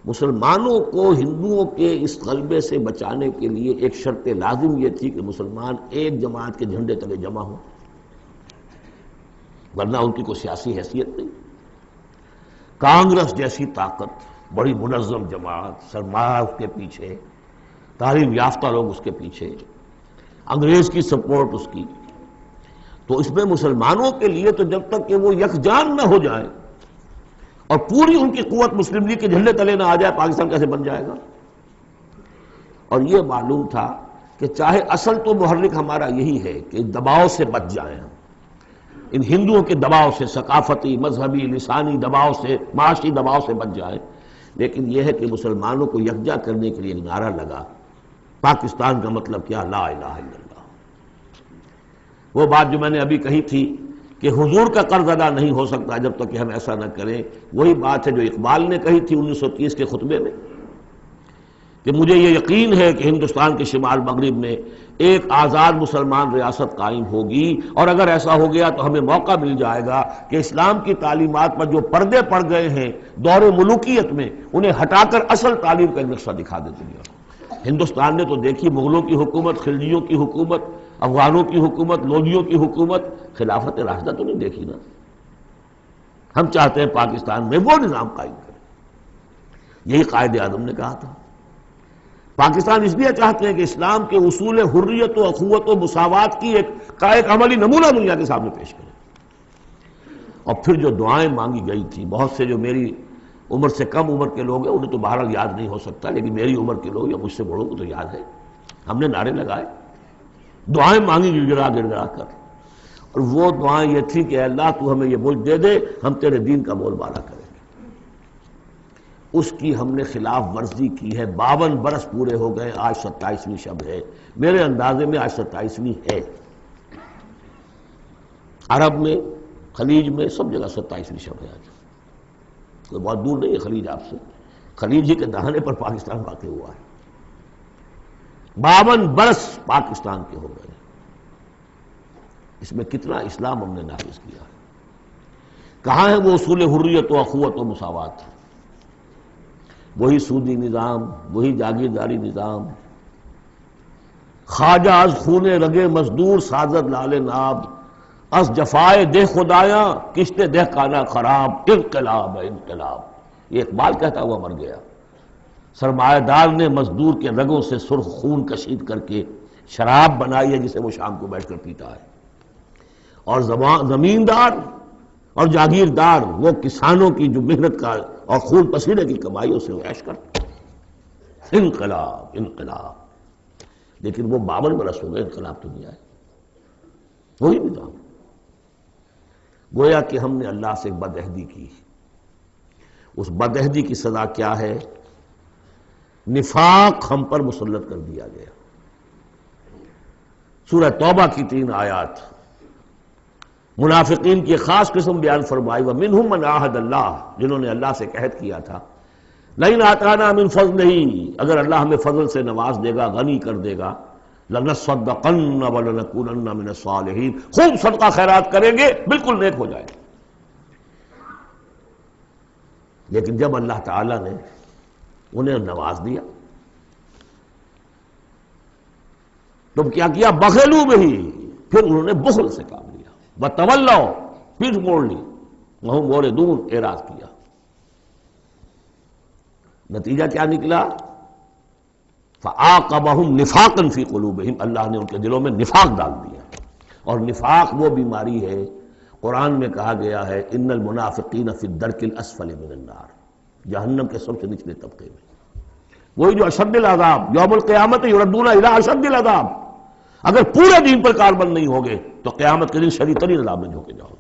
مسلمانوں کو ہندوؤں کے اس غلبے سے بچانے کے لیے ایک شرط لازم یہ تھی کہ مسلمان ایک جماعت کے جھنڈے تلے جمع ہوں، ورنہ ان کی کوئی سیاسی حیثیت نہیں۔ کانگریس جیسی طاقت، بڑی منظم جماعت، سرمایہ اس کے پیچھے، تعلیم یافتہ لوگ اس کے پیچھے، انگریز کی سپورٹ اس کی، تو اس میں مسلمانوں کے لیے تو جب تک کہ وہ یکجان نہ ہو جائیں اور پوری ان کی قوت مسلم لیگ کے جھنڈے تلے نہ آ جائے، پاکستان کیسے بن جائے گا؟ اور یہ معلوم تھا کہ چاہے اصل تو محرک ہمارا یہی ہے کہ دباؤ سے بچ جائیں ہم، ان ہندوؤں کے دباؤ سے، ثقافتی، مذہبی، لسانی دباؤ سے، معاشی دباؤ سے بچ جائیں، لیکن یہ ہے کہ مسلمانوں کو یکجا کرنے کے لیے ایک نعرہ لگا، پاکستان کا مطلب کیا؟ لا الہ الا اللہ۔ وہ بات جو میں نے ابھی کہی تھی کہ حضور کا قرض ادا نہیں ہو سکتا جب تک کہ ہم ایسا نہ کریں، وہی بات ہے جو اقبال نے کہی تھی 1930 کے خطبے میں کہ مجھے یہ یقین ہے کہ ہندوستان کے شمال مغرب میں ایک آزاد مسلمان ریاست قائم ہوگی، اور اگر ایسا ہو گیا تو ہمیں موقع مل جائے گا کہ اسلام کی تعلیمات پر جو پردے پڑ گئے ہیں دور ملوکیت میں، انہیں ہٹا کر اصل تعلیم کا ایک نقشہ دکھا دے دنیا کو۔ ہندوستان نے تو دیکھی مغلوں کی حکومت، خلجیوں کی حکومت، افغانوں کی حکومت، لودھیوں کی حکومت، خلافت راشدہ تو نہیں دیکھی نا۔ ہم چاہتے ہیں پاکستان میں وہ نظام قائم کریں، یہی قائد اعظم نے کہا تھا۔ پاکستان اس لیے چاہتے ہیں کہ اسلام کے اصول حریت و اخوت و مساوات کی ایک عملی نمونہ دنیا کے سامنے پیش کریں۔ اور پھر جو دعائیں مانگی گئی تھی، بہت سے جو میری عمر سے کم عمر کے لوگ ہیں انہیں تو بہرحال یاد نہیں ہو سکتا، لیکن میری عمر کے لوگ یا مجھ سے بڑوں کو تو یاد ہے، ہم نے نعرے لگائے، دعائیں مانگی گڑ گڑا کر، اور وہ دعائیں یہ تھی کہ اے اللہ تو ہمیں یہ ملک دے دے، ہم تیرے دین کا بول بالا کریں گے۔ اس کی ہم نے خلاف ورزی کی ہے، 52 برس پورے ہو گئے، آج 27ویں شب ہے، میرے اندازے میں آج 27ویں ہے، عرب میں، خلیج میں، سب جگہ 27ویں شب ہے آج، کوئی بہت دور نہیں ہے خلیج آپ سے، خلیج ہی کے دہانے پر پاکستان واقع ہوا ہے۔ 52 برس پاکستان کے ہو گئے، اس میں کتنا اسلام ہم نے نافذ کیا ہے، کہاں ہے وہ اصول حریت و اخوت و مساوات؟ وہی سودی نظام، وہی جاگیرداری نظام، خواجہ از خون رگے مزدور سازد لال ناب، از جفائے دہ خدایاں کشت دہ کانا خراب، انقلاب ہے انقلاب۔ یہ اقبال کہتا ہوا مر گیا۔ سرمایہ دار نے مزدور کے رگوں سے سرخ خون کشید کر کے شراب بنائی ہے جسے وہ شام کو بیٹھ کر پیتا ہے، اور زمیندار اور جاگیردار وہ کسانوں کی جو محنت کا اور خون پسینے کی کمائیوں سے وہ عیش کرتے۔ انقلاب انقلاب، لیکن وہ 52 برس ہو گئے انقلاب تو نہیں آئے، وہی نظام۔ گویا کہ ہم نے اللہ سے بد عہدی کی، اس بد عہدی کی سزا کیا ہے؟ نفاق ہم پر مسلط کر دیا گیا۔ سورہ توبہ کی 3 آیات منافقین کی خاص قسم بیان فرمائی، وَمِنْهُمْ مَنْ عَاهَدَ اللَّهُ، جنہوں نے اللہ سے عہد کیا تھا، لَئِنْ آتَانَا مِنْ فَضْلِهِ، اگر اللہ ہمیں فضل سے نواز دے گا، غنی کر دے گا، لَنَصَّدَّقَنَّ وَلَنَكُونَنَّ مِنَ الصَّالِحِينَ، خوب صدقہ خیرات کریں گے، بالکل نیک ہو جائیں گے۔ لیکن جب اللہ تعالیٰ نے انہیں نواز دیا تو کیا کیا؟ بخلوا بہ، پھر انہوں نے بخل سے کام لیا، وتولوا، پیٹھ موڑ لی، وہم موردون، اعراض کیا۔ نتیجہ کیا نکلا؟ فعاقبہم نفاقا فی قلوبہم، اللہ نے ان کے دلوں میں نفاق ڈال دیا۔ اور نفاق وہ بیماری ہے، قرآن میں کہا گیا ہے ان المنافقین فی الدرک الاسفل من النار، جہنم کے سب سے نچلے طبقے میں، وہی جو اشد العذاب، یوم القیامت یردون الی اشد العذاب، اگر پورے دین پر کاربند نہیں ہوگے تو قیامت کے دن شدید ترین عذاب میں جھونکے جاؤ۔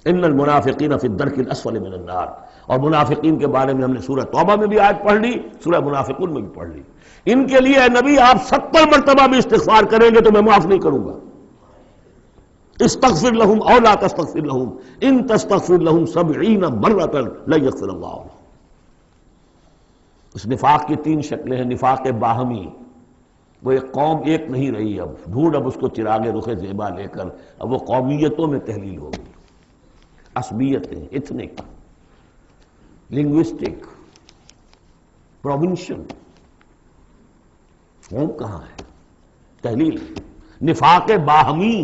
ان المنافقین فی الدرک الاسفل من النار، اور منافقین کے بارے میں ہم نے سورہ توبہ میں بھی آیت پڑھ لی، سورہ منافقون میں بھی پڑھ لی۔ ان کے لیے اے نبی آپ 70 مرتبہ بھی استغفار کریں گے تو میں معاف نہیں کروں گا۔ استغفر لهم او لا تستغفر لهم ان تستغفر لهم 70 مرة لن يغفر اللہ لهم۔ اس نفاق کی 3 شکلیں ہیں۔ نفاق باہمی، وہ ایک قوم ایک نہیں رہی، اب ڈھونڈ اب اس کو چراغ رخ زیبا لے کر اب وہ قومیتوں میں تحلیل ہو گئی، عصبیتیں، ایتھنک، لنگوسٹک، پروونشل قوم کہاں ہے؟ تحلیل نفاق باہمی،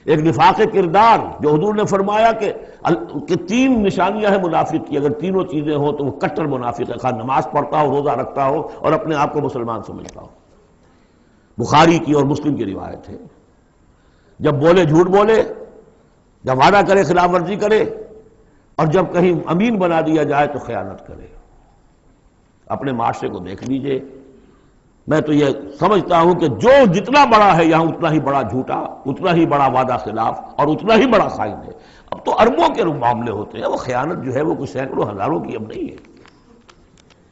ایک نفاق کردار جو حضور نے فرمایا کہ تین نشانیاں ہیں منافق کی، اگر تینوں چیزیں ہوں تو وہ کٹر منافق ہے، خواہ نماز پڑھتا ہو، روزہ رکھتا ہو اور اپنے آپ کو مسلمان سمجھتا ہو۔ بخاری کی اور مسلم کی روایت ہے، جب بولے جھوٹ بولے، جب وعدہ کرے خلاف ورزی کرے، اور جب کہیں امین بنا دیا جائے تو خیانت کرے۔ اپنے معاشرے کو دیکھ لیجئے، میں تو یہ سمجھتا ہوں کہ جو جتنا بڑا ہے یہاں اتنا ہی بڑا جھوٹا، اتنا ہی بڑا وعدہ خلاف اور اتنا ہی بڑا خائن ہے۔ اب تو اربوں کے معاملے ہوتے ہیں، وہ خیانت جو ہے وہ کچھ سینکڑوں ہزاروں کی اب نہیں ہے،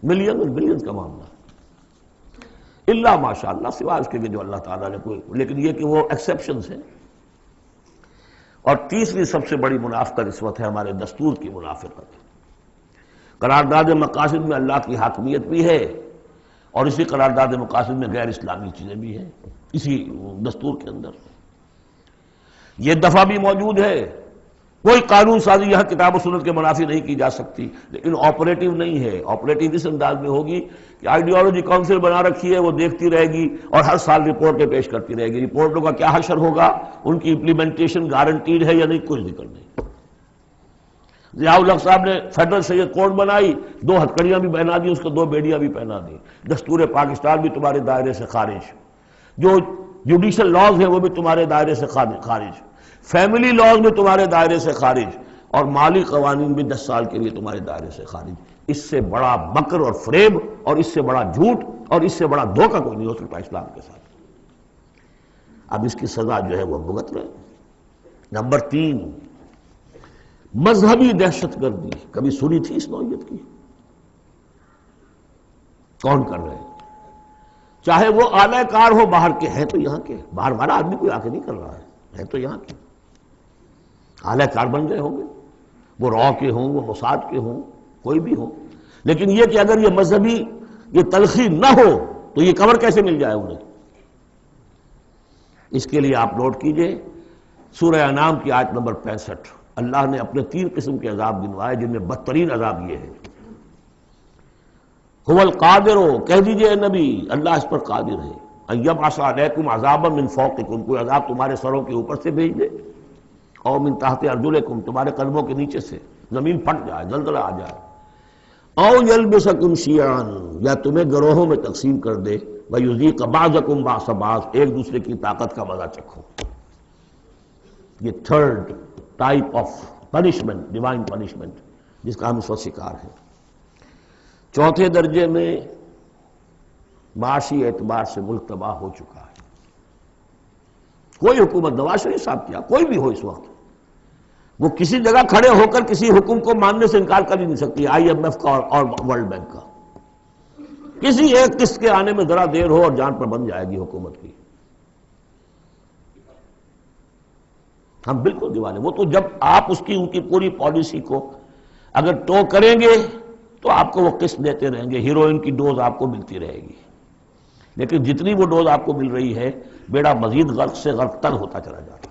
ملین اور بلین کا معاملہ، اللہ ماشاءاللہ، سوائے اس کے جو اللہ تعالیٰ نے کوئی، لیکن یہ کہ وہ ایکسیپشنز ہیں۔ اور تیسری سب سے بڑی منافقت اس وقت ہے ہمارے دستور کی منافقت۔ قرارداد مقاصد میں اللہ کی حاکمیت بھی ہے اور اسی قرارداد مقاصد میں غیر اسلامی چیزیں بھی ہیں، اسی دستور کے اندر یہ دفعہ بھی موجود ہے۔ کوئی قانون سازی یہاں کتاب و سنت کے منافی نہیں کی جا سکتی، لیکن آپریٹو نہیں ہے۔ آپریٹو اس انداز میں ہوگی کہ آئیڈیالوجی کونسل بنا رکھی ہے، وہ دیکھتی رہے گی اور ہر سال رپورٹیں پیش کرتی رہے گی۔ رپورٹوں کا کیا حشر ہوگا، ان کی امپلیمنٹیشن گارنٹیڈ ہے یا نہیں، کوئی ذکر نہیں۔ ضیاء الحق صاحب نے فیڈرل سید کوڈ بنائی، 2 ہتھکڑیاں بھی پہنا دی، اس کو 2 بیڑیاں بھی پہنا دی۔ دستور پاکستان بھی تمہارے دائرے سے خارج، جو جوڈیشل لاز ہیں وہ بھی تمہارے دائرے سے خارج، فیملی لاز بھی تمہارے دائرے سے خارج، اور مالی قوانین بھی 10 سال کے لیے تمہارے دائرے سے خارج۔ اس سے بڑا مکر اور فریب اور اس سے بڑا جھوٹ اور اس سے بڑا دھوکہ کوئی نہیں ہو سکتا اسلام کے ساتھ۔ اب اس کی سزا جو ہے وہ بھگت رہے۔ نمبر 3، مذہبی دہشت گردی۔ کبھی سنی تھی اس نوعیت کی؟ کون کر رہے ہیں؟ چاہے وہ اعلی کار ہو باہر کے، ہیں تو یہاں کے، باہر والا آدمی کوئی آ کے نہیں کر رہا ہے تو یہاں کے اعلی کار بن گئے ہوں گے، وہ را کے ہوں، وہ موساد کے ہوں، کوئی بھی ہو۔ لیکن یہ کہ اگر یہ مذہبی یہ تلخی نہ ہو تو یہ کور کیسے مل جائے انہیں؟ اس کے لیے آپ نوٹ کیجئے سورہ انعام کی آیت نمبر 65، اللہ نے اپنے 3 قسم کے عذاب گنوائے، جن میں بدترین عذاب یہ ہے۔ هو القادر، کہہ دیجئے اے نبی اللہ اس پر قادر ہے، ان یبعث علیکم عذابا من فوقکم، کوئی عذاب تمہارے سروں کے اوپر سے بھیج دے، او من تحت ارجلکم، تمہارے قدموں کے نیچے سے زمین پھٹ جائے، زلزلہ آ جائے، او یلبسکم شیعا، یا تمہیں گروہوں میں تقسیم کر دے، ویذیق بعضکم بعض بعض، ایک دوسرے کی طاقت کا مزہ چکھو۔ یہ 3rd type of punishment, divine punishment, جس کا ہم اس وقت شکار ہیں۔ 4تھے درجے میں معاشی اعتبار سے ملک تباہ ہو چکا ہے۔ کوئی حکومت، نواز شریف صاحب کیا، کوئی بھی ہو اس وقت، وہ کسی جگہ کھڑے ہو کر کسی حکم کو ماننے سے انکار کر ہی نہیں سکتی، IMF کا اور ورلڈ بینک کا۔ کسی ایک قسط کے آنے میں ذرا دیر ہو اور جان پر بن جائے گی حکومت کی۔ ہم بالکل دیوانے، وہ تو جب آپ اس کی ان کی پوری پالیسی کو اگر ٹو کریں گے تو آپ کو وہ قسط دیتے رہیں گے، ہیروئن کی ڈوز آپ کو ملتی رہے گی، لیکن جتنی وہ ڈوز آپ کو مل رہی ہے بیڑا مزید غرق سے غرق تر ہوتا چلا جا رہا ہے۔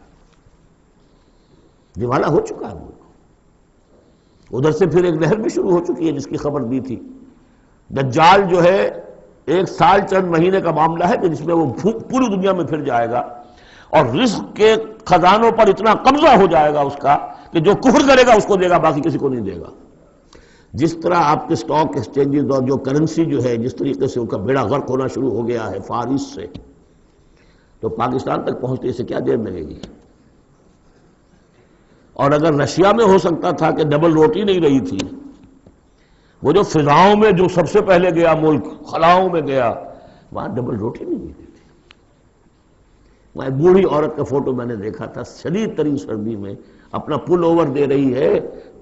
دیوانہ ہو چکا ہے ملک۔ ادھر سے پھر ایک لہر بھی شروع ہو چکی ہے جس کی خبر دی تھی، دجال جو ہے 1 سال چند مہینے کا معاملہ ہے کہ جس میں وہ پوری دنیا میں پھر جائے گا اور رزق کے خزانوں پر اتنا قبضہ ہو جائے گا اس کا کہ جو کفر کرے گا اس کو دے گا، باقی کسی کو نہیں دے گا۔ جس طرح آپ کے سٹاک ایکسچینجز اور جو کرنسی جو ہے جس طریقے سے ان کا بیڑا غرق ہونا شروع ہو گیا ہے فارس سے، تو پاکستان تک پہنچتے اسے کیا دیر لگے گی؟ اور اگر رشیا میں ہو سکتا تھا کہ ڈبل روٹی نہیں رہی تھی، وہ جو فضاؤں میں جو سب سے پہلے گیا ملک، خلاؤں میں گیا، وہاں ڈبل روٹی نہیں ملتی تھی۔ وہاں ایک بوڑھی عورت کا فوٹو میں نے دیکھا تھا، شدید ترین سردی میں اپنا پل اوور دے رہی ہے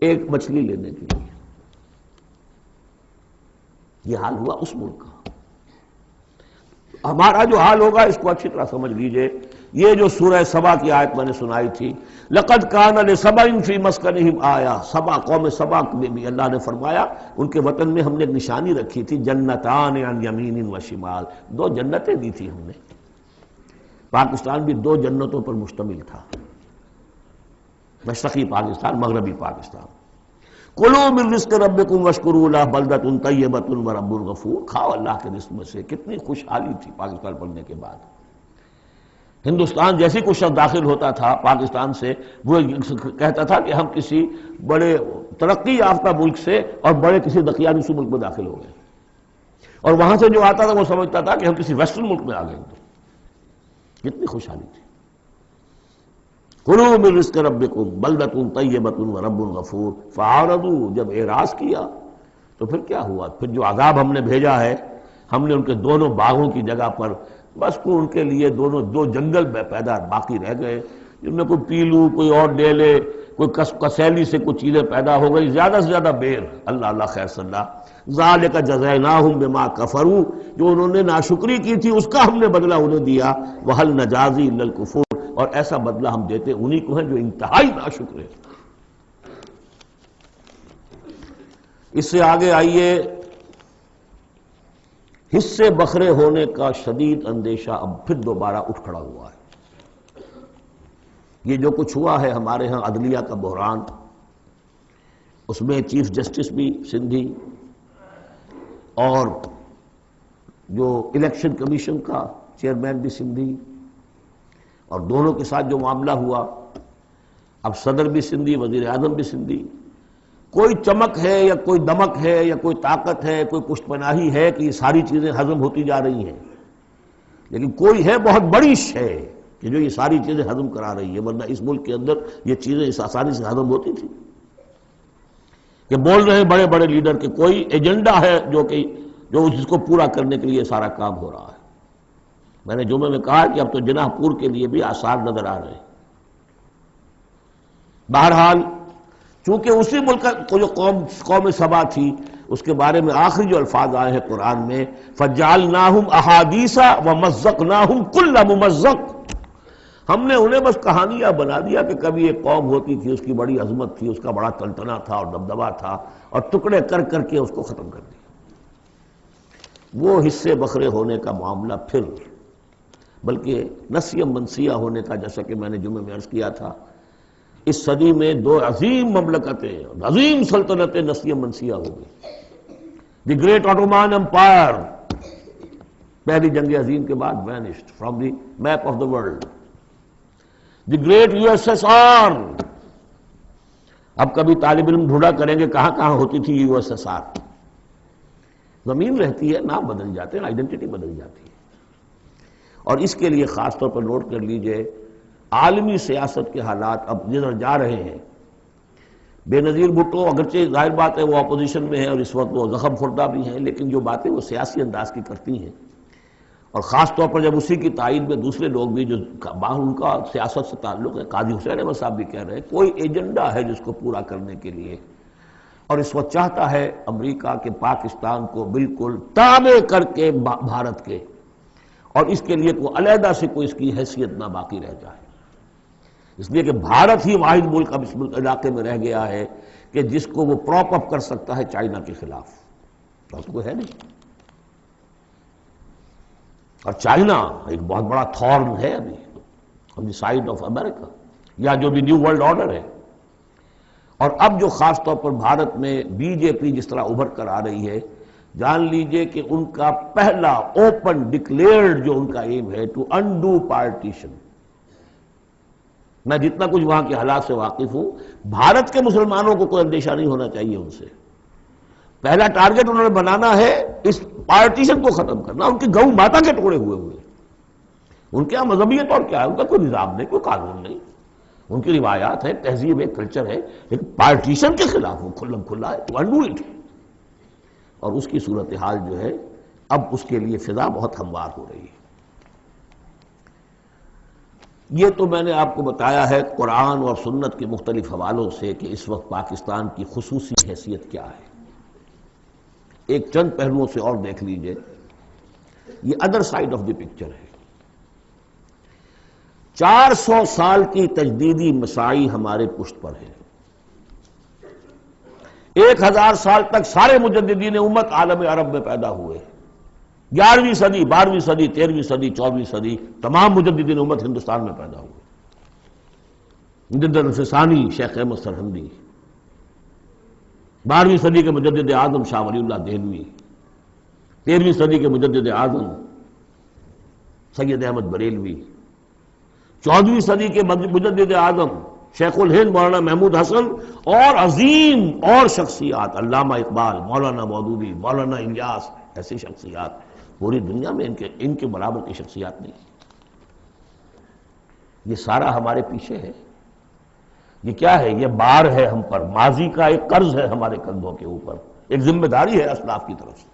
ایک مچھلی لینے کے لیے۔ یہ حال ہوا اس ملک کا۔ ہمارا جو حال ہوگا اس کو اچھی طرح سمجھ لیجئے۔ یہ جو سورہ سبا کی آیت میں نے سنائی تھی، لَقَدْ كَانَ لِسَبَإٍ فِي مَسْكَنِهِمْ آیَةٌ، سبا قوم سبا میں بھی اللہ نے فرمایا ان کے وطن میں ہم نے ایک نشانی رکھی تھی، جنتان عن یمین و شمال، 2 جنتیں دی تھی ہم نے۔ پاکستان بھی 2 جنتوں پر مشتمل تھا، مشرقی پاکستان، مغربی پاکستان۔ کلوا من رزق ربکم واشکروا لہ بلدۃ طیبۃ ورب غفور، کھاؤ اللہ کے رزق میں سے۔ کتنی خوشحالی تھی پاکستان بننے کے بعد۔ ہندوستان جیسی کوئی شخص داخل ہوتا تھا پاکستان سے، وہ کہتا تھا کہ ہم کسی بڑے ترقی یافتہ ملک سے اور بڑے کسی دقیانوسی ملک میں داخل ہو گئے، اور وہاں سے جو آتا تھا وہ سمجھتا تھا کہ ہم کسی ویسٹرن ملک میں آ گئے۔ کتنی خوشحالی تھی۔ کلوا من رزق ربکم بلدۃ طیبۃ ورب غفور فاعرضوا، جب اعراض کیا تو پھر کیا ہوا؟ پھر جو عذاب ہم نے بھیجا ہے، ہم نے ان کے دونوں باغوں کی جگہ پر بس کو ان کے لیے دو جنگل پیدا باقی رہ گئے، جن میں کوئی پیلو، کوئی اور ڈیلے، کوئی کسیلی سے کچھ چیزیں پیدا ہو گئی، زیادہ سے زیادہ بیر۔ اللہ اللہ خیر صلی اللہ۔ ذالک جزیناہم بما کفروا، جو انہوں نے ناشکری کی تھی اس کا ہم نے بدلہ انہیں دیا۔ وہل نجازی الا الکفور، اور ایسا بدلہ ہم دیتے انہی کو ہیں جو انتہائی ناشکر ہیں۔ اس سے آگے آئیے، حصے بکھرے ہونے کا شدید اندیشہ اب پھر دوبارہ اٹھ کھڑا ہوا ہے۔ یہ جو کچھ ہوا ہے ہمارے ہاں عدلیہ کا بحران، اس میں چیف جسٹس بھی سندھی اور جو الیکشن کمیشن کا چیئرمین بھی سندھی، اور دونوں کے ساتھ جو معاملہ ہوا، اب صدر بھی سندھی، وزیر اعظم بھی سندھی۔ کوئی چمک ہے یا کوئی دمک ہے یا کوئی طاقت ہے، کوئی پشت پناہی ہے کہ یہ ساری چیزیں ہضم ہوتی جا رہی ہیں، لیکن کوئی ہے بہت بڑی شے کہ جو یہ ساری چیزیں ہضم کرا رہی ہے، ورنہ اس ملک کے اندر یہ چیزیں اس آسانی سے ہضم ہوتی تھی؟ کہ بول رہے ہیں بڑے بڑے لیڈر کہ کوئی ایجنڈا ہے جو جس کو پورا کرنے کے لیے سارا کام ہو رہا ہے۔ میں نے جمعے میں کہا کہ اب تو جناح پور کے لیے بھی آثار نظر آ رہے ہیں۔ بہرحال چونکہ اسی ملک کو جو قوم سبا تھی، اس کے بارے میں آخری جو الفاظ آئے ہیں قرآن میں، فَجَعَلْنَاهُمْ أَحَادِيثَ وَمَزَّقْنَاهُمْ كُلَّ مُمَزَّقٍ، ہم نے انہیں بس کہانیاں بنا دیا کہ کبھی ایک قوم ہوتی تھی، اس کی بڑی عظمت تھی، اس کا بڑا ٹنٹنا تھا اور دبدبا تھا، اور ٹکڑے کر کر کے اس کو ختم کر دیا۔ وہ حصے بکھرے ہونے کا معاملہ پھر، بلکہ نسیہ منسیہ ہونے کا، جیسا کہ میں نے جمعے میں عرض کیا تھا، اس صدی میں دو عظیم مملکتیں، عظیم سلطنتیں نسیہ منسیہ ہو گئی۔ دی گریٹ آٹومان امپائر، پہلی جنگ عظیم کے بعد vanished from the map of the world. The great U S S R, اب کبھی طالب علم ڈھونڈا کریں گے کہاں کہاں ہوتی تھی یو ایس ایس آر۔ زمین رہتی ہے، نام بدل جاتے ہیں، آئیڈینٹی بدل جاتی ہے۔ اور اس کے لیے خاص طور پر نوٹ کر لیجئے، عالمی سیاست کے حالات اب جدھر جا رہے ہیں۔ بے نظیر بھٹو اگرچہ ظاہر بات ہے وہ اپوزیشن میں ہے اور اس وقت وہ زخم خوردہ بھی ہیں، لیکن جو باتیں وہ سیاسی انداز کی کرتی ہیں، اور خاص طور پر جب اسی کی تائید میں دوسرے لوگ بھی جو ان کا سیاست سے تعلق ہے، قاضی حسین احمد صاحب بھی کہہ رہے ہیں کوئی ایجنڈا ہے جس کو پورا کرنے کے لیے، اور اس وقت چاہتا ہے امریکہ کہ پاکستان کو بالکل تابع کر کے بھارت کے، اور اس کے لیے کوئی علیحدہ سے کوئی اس کی حیثیت نہ باقی رہ جائے، اس لیے کہ بھارت ہی واحد ملک اب اس علاقے میں رہ گیا ہے کہ جس کو وہ پراپ اپ کر سکتا ہے چائنا کے خلاف، اور کوئی ہے نہیں۔ اور چائنا ایک بہت بڑا تھورن ہے ابھی آن دی سائڈ آف امریکہ، یا جو بھی نیو ورلڈ آرڈر ہے۔ اور اب جو خاص طور پر بھارت میں بی جے پی جس طرح ابھر کر آ رہی ہے، جان لیجئے کہ ان کا پہلا اوپن ڈکلیئرڈ جو ان کا ایم ہے ٹو انڈو پارٹیشن۔ میں جتنا کچھ وہاں کے حالات سے واقف ہوں، بھارت کے مسلمانوں کو کوئی اندیشہ نہیں ہونا چاہیے ان سے۔ پہلا ٹارگٹ انہوں نے بنانا ہے اس پارٹیشن کو ختم کرنا۔ ان کی گو ماتا کے ٹکڑے ہوئے ان کے یہاں مذہبیت اور کیا ہے، ان کا کوئی نظام نہیں، کوئی قانون نہیں، ان کی روایات ہے، تہذیب ہے، کلچر ہے، لیکن پارٹیشن کے خلاف وہ کھلم کھلا ہے، ٹو انڈو اٹ۔ اور اس کی صورتحال جو ہے اب اس کے لیے فضا بہت ہموار ہو رہی ہے۔ یہ تو میں نے آپ کو بتایا ہے قرآن اور سنت کے مختلف حوالوں سے کہ اس وقت پاکستان کی خصوصی حیثیت کیا ہے۔ ایک چند پہلوؤں سے اور دیکھ لیجئے، یہ other side of the picture ہے۔ 400 سال کی تجدیدی مساعی ہمارے پشت پر ہے۔ 1000 سال تک سارے مجددین امت عالم عرب میں پیدا ہوئے۔ 11ویں صدی، 12ویں صدی، 13ویں صدی، 14ویں صدی، تمام مجددین امت ہندوستان میں پیدا ہوئے۔ مجدد الفسانی، شیخ احمد سرہندی، 12ویں صدی کے مجدد اعظم شاہ ولی اللہ دہلوی، 13ویں صدی کے مجدد اعظم سید احمد بریلوی، 14ویں صدی کے مجدد اعظم شیخ الہند مولانا محمود حسن، اور عظیم اور شخصیات علامہ اقبال، مولانا مودودی، مولانا الیاس، ایسی شخصیات پوری دنیا میں ان کے برابر کی شخصیات نہیں۔ یہ سارا ہمارے پیچھے ہے۔ یہ کیا ہے؟ یہ بار ہے ہم پر، ماضی کا ایک قرض ہے ہمارے کندھوں کے اوپر، ایک ذمہ داری ہے اسلاف کی طرف سے۔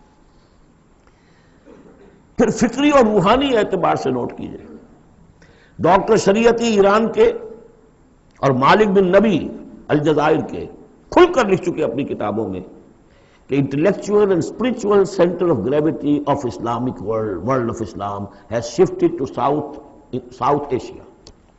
پھر فکری اور روحانی اعتبار سے نوٹ کیجئے، ڈاکٹر شریعتی ایران کے اور مالک بن نبی الجزائر کے کھل کر لکھ چکے اپنی کتابوں میں کہ intellectual and spiritual center of gravity of Islamic world of Islam has shifted to South Asia.